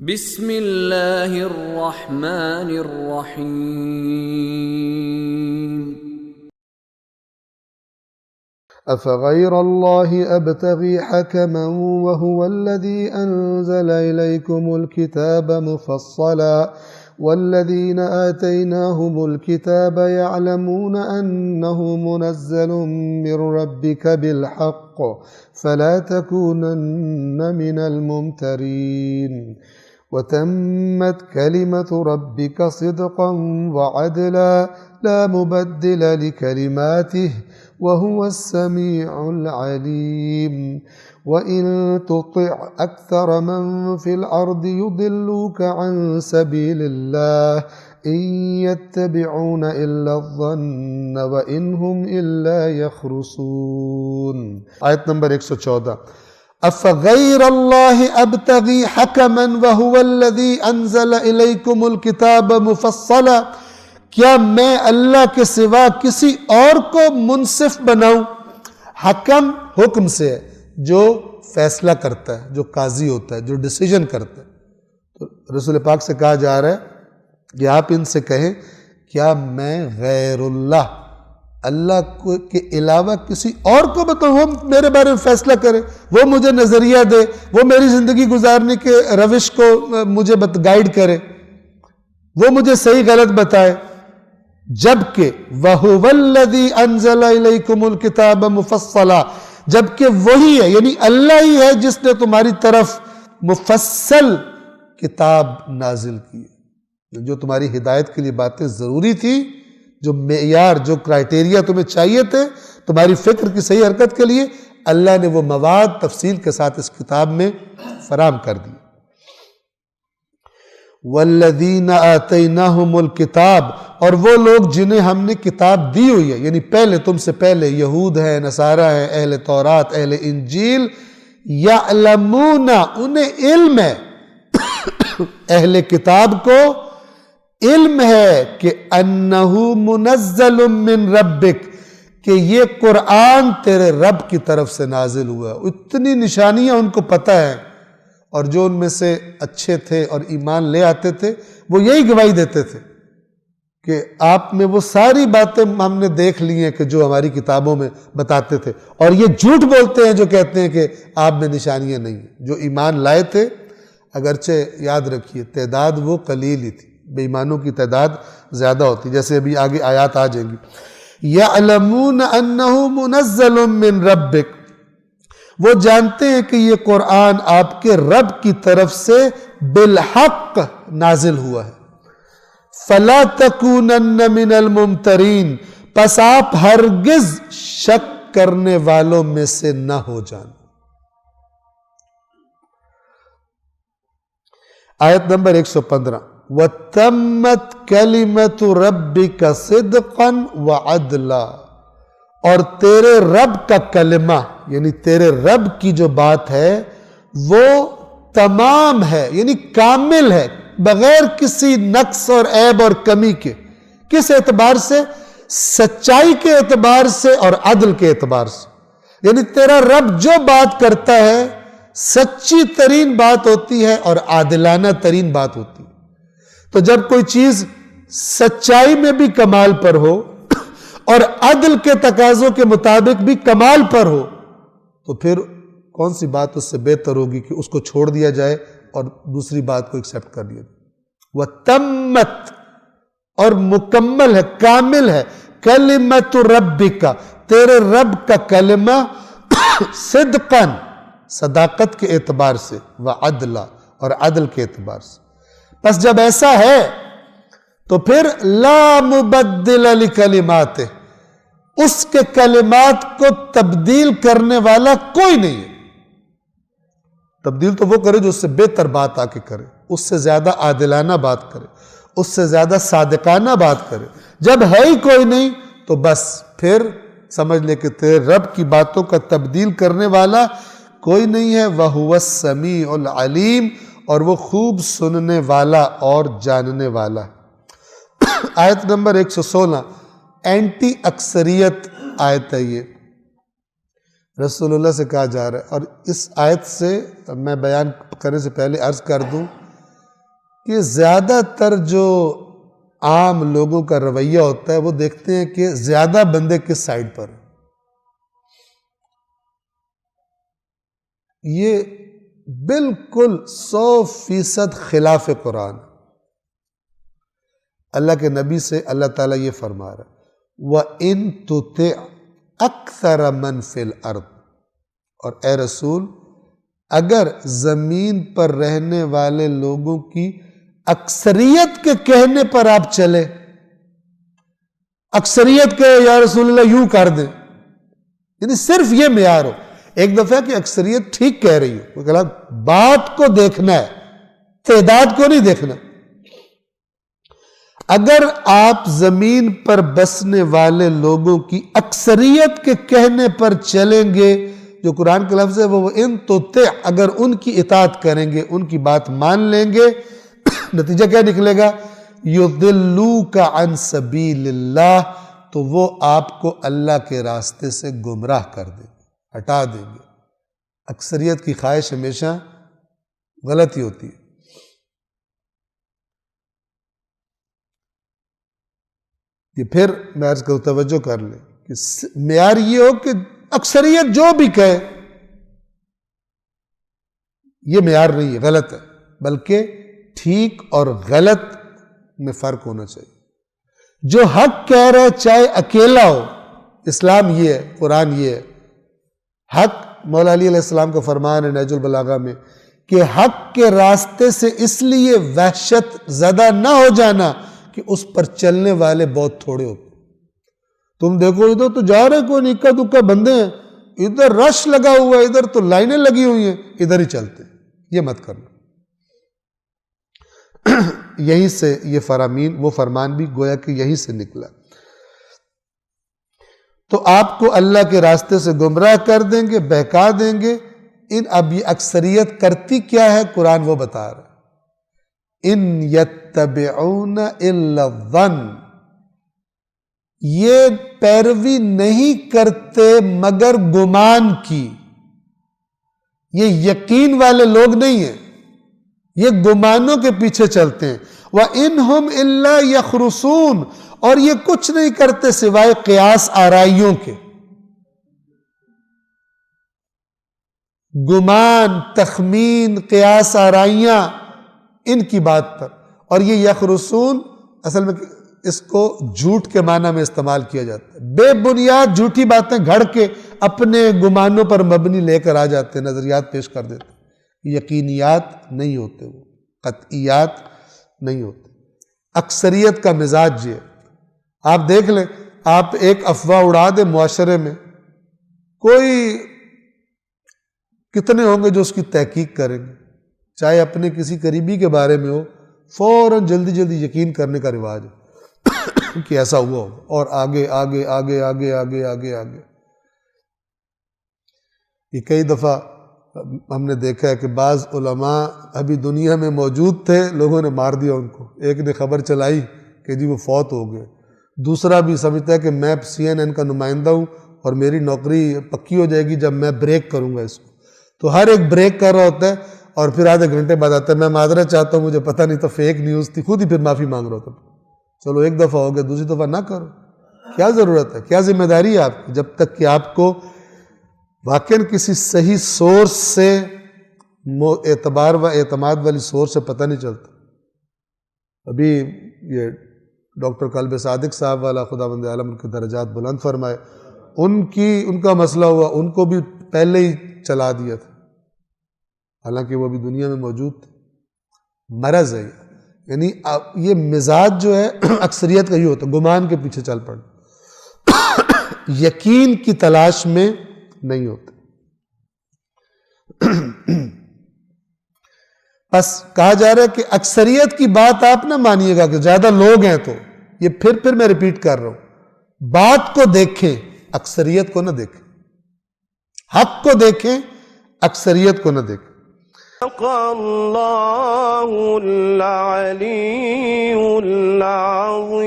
بسم اللہ الرحمن الرحیم أفغير الله أبتغي حكما وهو الذي أنزل إليكم الكتاب مفصلا والذين آتيناهم الكتاب يعلمون أنه منزل من ربك بالحق فلا تكونن من الممترين وتمت كلمة ربك صدقا وعدلا لا مبدل لكلماته وهو السميع العليم وإن تطع أكثر من في الأرض يضلوك عن سبيل الله إن يتبعون إلا الظن وإن هم إلا يخرصون. آیت نمبر 114. أفغير الله أبتغي حكما وهو الذي أنزل إليكم الكتاب مفصلا، کیا میں اللہ کے سوا کسی اور کو منصف بناؤں؟ حکم حکم سے ہے، جو فیصلہ کرتا ہے، جو قاضی ہوتا ہے، جو ڈیسیجن کرتا ہے. تو رسول پاک سے کہا جا رہا ہے کہ آپ ان سے کہیں کیا میں غیر اللہ کے علاوہ کسی اور کو بتاؤں، وہ میرے بارے میں فیصلہ کرے، وہ مجھے نظریہ دے، وہ میری زندگی گزارنے کے روش کو مجھے گائیڈ کرے، وہ مجھے صحیح غلط بتائے، جبکہ وَهُوَ الَّذِي أَنزَلَ إِلَيْكُمُ الْكِتَابَ مُفَصَّلًا، جبکہ وہی ہے، یعنی اللہ ہی ہے جس نے تمہاری طرف مفصل کتاب نازل کی، جو تمہاری ہدایت کے لیے باتیں ضروری تھی، جو معیار، جو کرائٹیریا تمہیں چاہیے تھے تمہاری فکر کی صحیح حرکت کے لیے، اللہ نے وہ مواد تفصیل کے ساتھ اس کتاب میں فراہم کر دی. وَالَّذِينَ آتَيْنَاهُمُ الْكِتَابَ، اور وہ لوگ جنہیں ہم نے کتاب دی ہوئی ہے، یعنی پہلے تم سے پہلے یہود ہے، نصارہ ہے، اہل تورات، اہل انجیل، یعلمون، انہیں علم ہے، اہل کتاب کو علم ہے کہ انہ منزل من ربک، کہ یہ قرآن تیرے رب کی طرف سے نازل ہوا ہے. اتنی نشانیاں ان کو پتہ ہے، اور جو ان میں سے اچھے تھے اور ایمان لے آتے تھے وہ یہی گواہی دیتے تھے کہ آپ میں وہ ساری باتیں ہم نے دیکھ لی ہیں کہ جو ہماری کتابوں میں بتاتے تے، اور یہ جھوٹ بولتے ہیں جو کہتے ہیں کہ آپ میں نشانیاں نہیں ہیں. جو ایمان لائے تھے، اگرچہ یاد رکھیے تعداد وہ قلیل ہی تھی، بے ایمانوں کی تعداد زیادہ ہوتی، جیسے ابھی آگے آیات آ جائیں گی. یعلمون انہ منزل من ربک، وہ جانتے ہیں کہ یہ قرآن آپ کے رب کی طرف سے بالحق نازل ہوا ہے. فَلَا تَكُونَنَّ مِنَ الْمُمْتَرِينَ، پس آپ ہرگز شک کرنے والوں میں سے نہ ہو جانا. آیت نمبر 115. وَتَمَّتْ كَلِمَةُ رَبِّكَ صِدْقًا وَعَدْلًا، اور تیرے رب کا کلمہ، یعنی تیرے رب کی جو بات ہے وہ تمام ہے، یعنی کامل ہے، بغیر کسی نقص اور عیب اور کمی کے. کس اعتبار سے؟ سچائی کے اعتبار سے اور عدل کے اعتبار سے. یعنی تیرا رب جو بات کرتا ہے سچی ترین بات ہوتی ہے اور عادلانہ ترین بات ہوتی ہے. تو جب کوئی چیز سچائی میں بھی کمال پر ہو اور عدل کے تقاضوں کے مطابق بھی کمال پر ہو، تو پھر کون سی بات اس سے بہتر ہوگی کہ اس کو چھوڑ دیا جائے اور دوسری بات کو ایکسیپٹ کر لیا جائے. وَتَمَّتْ، اور مکمل ہے، کامل ہے، کلمۃ ربک، تیرے رب کا کلمہ، صدقاً، صداقت کے اعتبار سے، وعدلا، اور عدل کے اعتبار سے. بس جب ایسا ہے تو پھر لا مبدل لکلماتہ، اس کے کلمات کو تبدیل کرنے والا کوئی نہیں ہے. تبدیل تو وہ کرے جو اس سے بہتر بات آ کے کرے، اس سے زیادہ عادلانہ بات کرے، اس سے زیادہ صادقانہ بات کرے. جب ہے ہی کوئی نہیں تو بس پھر سمجھ لے کہ تیرے رب کی باتوں کا تبدیل کرنے والا کوئی نہیں ہے. وَهُوَ السَّمِيعُ الْعَلِيمُ، اور وہ خوب سننے والا اور جاننے والا. آیت نمبر 116، اینٹی اکثریت آیت ہے یہ. رسول اللہ سے کہا جا رہا ہے، اور اس آیت سے میں بیان کرنے سے پہلے عرض کر دوں کہ زیادہ تر جو عام لوگوں کا رویہ ہوتا ہے وہ دیکھتے ہیں کہ زیادہ بندے کس سائڈ پر ہیں. یہ بالکل 100% خلاف قرآن. اللہ کے نبی سے اللہ تعالیٰ یہ فرما رہا ہے وَإِن تُطِعْ أَكْثَرَ مَنْ فِي الْأَرْضِ، اور اے رسول اگر زمین پر رہنے والے لوگوں کی اکثریت کے کہنے پر آپ چلے، اکثریت کے یا رسول اللہ یوں کر دیں، یعنی صرف یہ معیار ہو. ایک دفعہ کہ اکثریت ٹھیک کہہ رہی ہو، بات کو دیکھنا ہے، تعداد کو نہیں دیکھنا. اگر آپ زمین پر بسنے والے لوگوں کی اکثریت کے کہنے پر چلیں گے، جو قرآن کا لفظ ہے وہ ان تطع، اگر ان کی اطاعت کریں گے، ان کی بات مان لیں گے، نتیجہ کیا نکلے گا؟ یضلوک عن سبیل اللہ، تو وہ آپ کو اللہ کے راستے سے گمراہ کر دیں گے، ہٹا دیں گے. اکثریت کی خواہش ہمیشہ غلطی ہوتی ہے. یہ پھر میں عرض کروں توجہ کر لیں کہ معیار یہ ہو کہ اکثریت جو بھی کہے، یہ معیار نہیں ہے، غلط ہے، بلکہ ٹھیک اور غلط میں فرق ہونا چاہیے. جو حق کہہ رہے چاہے اکیلا ہو، اسلام یہ ہے، قرآن یہ ہے. حق مولا علی علیہ السلام کا فرمان ہے نہج البلاغہ میں کہ حق کے راستے سے اس لیے وحشت زدہ نہ ہو جانا کہ اس پر چلنے والے بہت تھوڑے ہوتے. تم دیکھو ادھر تو جا رہے کوئی اکا دکا بندے ہیں، ادھر رش لگا ہوا ہے، ادھر تو لائنیں لگی ہوئی ہیں، ادھر ہی چلتے. یہ مت کرنا. یہیں سے یہ فرامین، وہ فرمان بھی گویا کہ یہیں سے نکلا. تو آپ کو اللہ کے راستے سے گمراہ کر دیں گے، بہکا دیں گے. اب یہ اکثریت کرتی کیا ہے قرآن وہ بتا رہا ہے. ان یتبعون الا الظن، یہ پیروی نہیں کرتے مگر گمان کی. یہ یقین والے لوگ نہیں ہیں، یہ گمانوں کے پیچھے چلتے ہیں. وَإِنْهُمْ إِلَّا يَخْرُصُونَ، اور یہ کچھ نہیں کرتے سوائے قیاس آرائیوں کے. گمان، تخمین، قیاس آرائیاں، ان کی بات پر. اور یہ یخرسون اصل میں اس کو جھوٹ کے معنی میں استعمال کیا جاتا ہے. بے بنیاد جھوٹی باتیں گھڑ کے اپنے گمانوں پر مبنی لے کر آ جاتے ہیں، نظریات پیش کر دیتے ہیں. یقینیات نہیں ہوتے، وہ قطعیات نہیں ہوتے. اکثریت کا مزاج یہ ہے. آپ دیکھ لیں، آپ ایک افواہ اڑا دیں معاشرے میں، کوئی کتنے ہوں گے جو اس کی تحقیق کریں گے، چاہے اپنے کسی قریبی کے بارے میں ہو، فوراً جلدی جلدی یقین کرنے کا رواج ہے کہ ایسا ہوا ہوگا، اور آگے آگے آگے آگے آگے آگے آگے. یہ کئی دفعہ ہم نے دیکھا ہے کہ بعض علماء ابھی دنیا میں موجود تھے، لوگوں نے مار دیا ان کو. ایک نے خبر چلائی کہ جی وہ فوت ہو گئے، دوسرا بھی سمجھتا ہے کہ میں CNN کا نمائندہ ہوں اور میری نوکری پکی ہو جائے گی جب میں بریک کروں گا اس کو. تو ہر ایک بریک کر رہا ہوتا ہے اور پھر آدھے گھنٹے بعد آتا ہے میں معذرت چاہتا ہوں، مجھے پتہ نہیں تھا، فیک نیوز تھی، خود ہی پھر معافی مانگ رہا ہوتا. چلو ایک دفعہ ہو گیا، دوسری دفعہ نہ کرو. کیا ضرورت ہے، کیا ذمہ داری ہے آپ کی، جب تک کہ آپ کو واقعاً کسی صحیح سورس سے، اعتبار و اعتماد والی سورس سے پتہ نہیں چلتا. ابھی یہ ڈاکٹر قلب صادق صاحب والا، خداوند عالم ان کے درجات بلند فرمائے، ان کا مسئلہ ہوا، ان کو بھی پہلے ہی چلا دیا تھا، حالانکہ وہ بھی دنیا میں موجود تھے. مرض ہے یعنی یہ مزاج جو ہے اکثریت کا یہ ہوتا ہے، گمان کے پیچھے چل پڑنا، یقین کی تلاش میں نہیں ہوتے. بس کہا جا رہا ہے کہ اکثریت کی بات آپ نہ مانیے گا کہ زیادہ لوگ ہیں تو. یہ پھر میں ریپیٹ کر رہا ہوں، بات کو دیکھیں، اکثریت کو نہ دیکھیں. حق کو دیکھیں، اکثریت کو نہ دیکھیں. اللہ العلی العظیم.